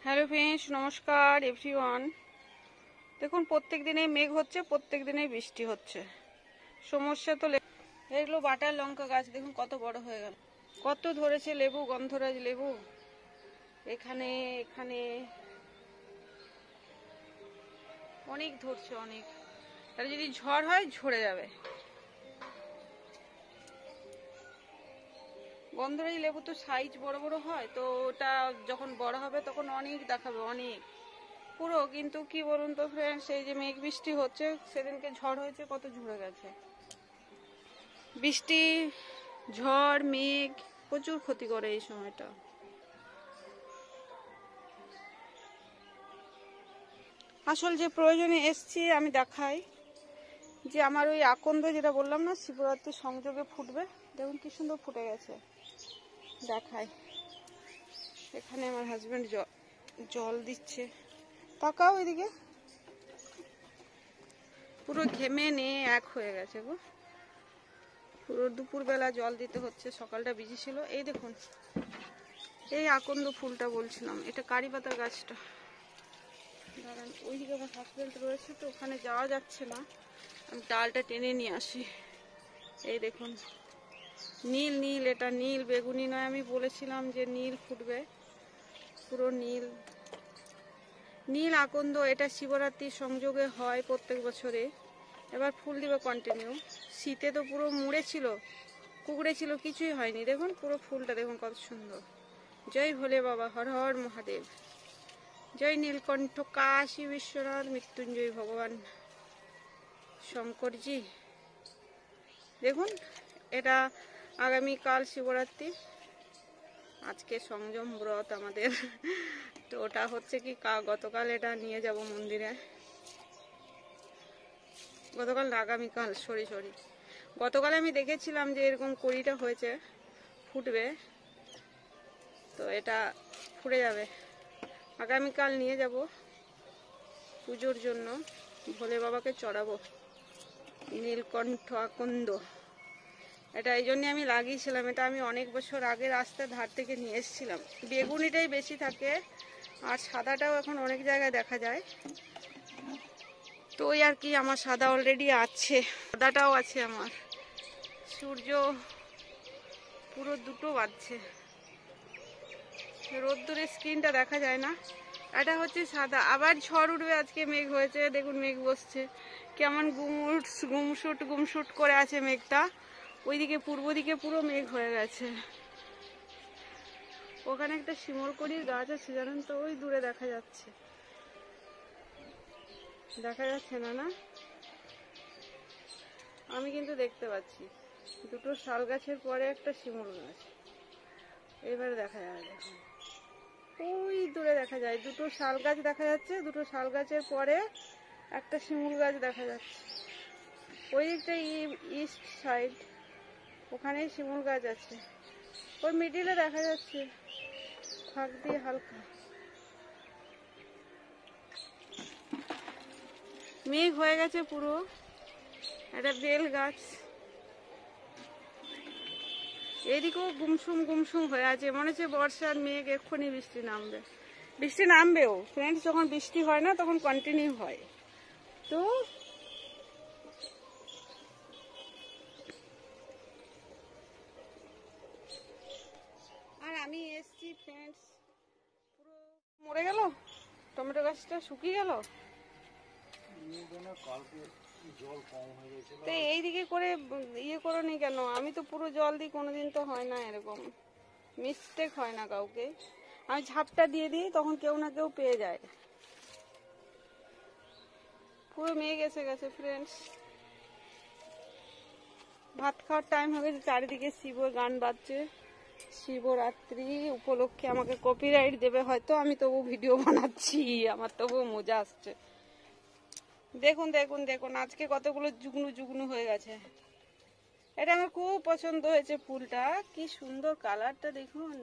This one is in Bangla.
হ্যালো ফ্রেন্ডস, নমস্কার এভরিওয়ান। দেখুন, প্রত্যেক দিনেই মেঘ হচ্ছে, প্রত্যেক দিনেই বৃষ্টি হচ্ছে। সমস্যা তো এগুলো বাটার লঙ্কা গাছ দেখুন কত বড় হয়ে গেল, কত ধরেছে লেবু, গন্ধরাজ লেবু। এখানে এখানে অনেক ধরছে, অনেক। তাহলে যদি ঝড় হয় ঝরে যাবে। গন্ধরাজ লেবু তো সাইজ বড় বড় হয়, তো ওটা যখন বড় হবে তখন অনেক দেখাবে, অনেক পুরো। কিন্তু কি বলুন তো ফ্রেন্ডস, এই যে মেঘ বৃষ্টি হচ্ছে, সেদিনকে ঝড় হয়েছে, কত ঝরে গেছে। বৃষ্টি, ঝড়, মেঘ প্রচুর ক্ষতি করে এই সময়টা। আসল যে প্রয়োজনে এসছি আমি দেখাই, যে আমার ওই আকন্দ যেটা বললাম না, শিবরাত্রি সংযোগে ফুটবে। দেখুন কি সুন্দর ফুটে গেছে, দেখাই। এখানে আমার হাজবেন্ড জল দিচ্ছে, তাকাও এদিকে। পুরো ঘেমে নিয়ে এক হয়ে গেছে গো। পুরো দুপুরবেলা জল দিতে হচ্ছে, সকালটা বিজি ছিল। এই দেখুন, এই আকন্দ ফুলটা বলছিলাম, এটা কারি পাতার গাছটা। দাঁড়ান, ওইদিকে আমার হাজবেন্ড রয়েছে, তো ওখানে যাওয়া যাচ্ছে না, আমি ডালটা টেনে নিয়ে আসি। এই দেখুন, নীল নীল, এটা নীল বেগুনি নয়, আমি বলেছিলাম যে নীল ফুটবে, পুরো নীল নীল আকন্দ। এটা শিবরাত্রির সংযোগে হয় প্রত্যেক বছরে। এবার ফুল দিবে কন্টিনিউ। শীতে তো পুরো মুড়ে ছিল, কুকড়ে ছিল, কিছুই হয়নি। দেখুন পুরো ফুলটা দেখুন কত সুন্দর। জয় ভোলে বাবা, হর হর মহাদেব। জয় নীলকণ্ঠ কাশী বিশ্বনাথ মৃত্যুঞ্জয় ভগবান শঙ্করজি। দেখুন, এটা আগামীকাল শিবরাত্রি, আজকে সংযম ব্রত আমাদের। তো ওটা হচ্ছে কি, গতকাল এটা নিয়ে যাব মন্দিরে। গতকাল না, আগামীকাল, সরি। গতকাল আমি দেখেছিলাম যে এরকম কড়িটা হয়েছে, ফুটবে, তো এটা ফুটে যাবে। আগামীকাল নিয়ে যাব পুজোর জন্য, ভোলে বাবাকে চড়াবো নীলকণ্ঠ আকন্দ। এটা এই জন্যে আমি লাগিয়েছিলাম, এটা আমি অনেক বছর আগে রাস্তার ধার থেকে নিয়ে এসেছিলাম। বেগুনিটাই বেশি থাকে, আর সাদাটাও এখন অনেক জায়গায় দেখা যায়। তো ওই আর কি, আমার সাদা অলরেডি আছে, সাদাটাও আছে আমার। সূর্য পুরো দুটো বাজছে, রোদ্দুরের স্ক্রিনটা দেখা যায় না। এটা হচ্ছে সাদা, আবার ঝড় উঠবে। আজকে মেঘ হয়েছে, দেখুন মেঘ বসছে, কেমন গুমসুট করে আছে মেঘটা। ওইদিকে পূর্ব দিকে পুরো মেঘ হয়ে গেছে। ওখানে একটা শিমলকড়ির গাছ আছে জানেন তো, ওই দূরে দেখা যাচ্ছে, দেখা যাচ্ছে না? না, আমি কিন্তু দেখতে পাচ্ছি দুটো শাল গাছের পরে একটা শিমুল গাছ। এবারে দেখা যায়, দেখুন ওই দূরে দেখা যায় দুটো শাল গাছ দেখা যাচ্ছে, দুটো শাল গাছের পরে একটা শিমুল গাছ দেখা যাচ্ছে। ওই দিকটা ইস্ট সাইড, ওখানেই শিমুল গাছ আছে, ওই মিডিলে দেখা যাচ্ছে ফাঁক দিয়ে হালকা। মেঘ হয়ে গেছে পুরো, একটা বেল গাছ। এদিকেও গুমসুম হয়ে আছে, মনে হচ্ছে বর্ষার মেঘ, এক্ষুনি বৃষ্টি নামবে। বৃষ্টি নামবেও ফ্রেন্ডস, যখন বৃষ্টি হয় না তখন কন্টিনিউ হয়। তো আর আমি এসছি ফ্রেন্ডস, পুরো মরে গেল, টমেটো গাছটা শুকিয়ে গেল। তো এইদিকে করে ইয়ে করো নি কেন? আমি তো পুরো জল দিই, কোনোদিন তো হয় না এরকম, মিস্টেক হয় না কাউকে। আমি ঝাপটা দিয়ে দিই, তখন কেউ না কেউ পেয়ে যায়। পুরো মেঘ এসে গেছে ফ্রেন্ডস, ভাত খাওয়ার টাইম হয়ে গেছে। চারিদিকে শিবর গান বাজছে, শিবরাত্রি উপলক্ষে আমাকে কপিরাইট দেবে হয়তো, আমি তবু ভিডিও বানাচ্ছি, আমার তবু মজা আসছে। দেখুন আজকে কতগুলো যুগনু হয়ে গেছে। এটা আমার খুব পছন্দ হয়েছে ফুলটা, কি সুন্দর কালারটা দেখুন।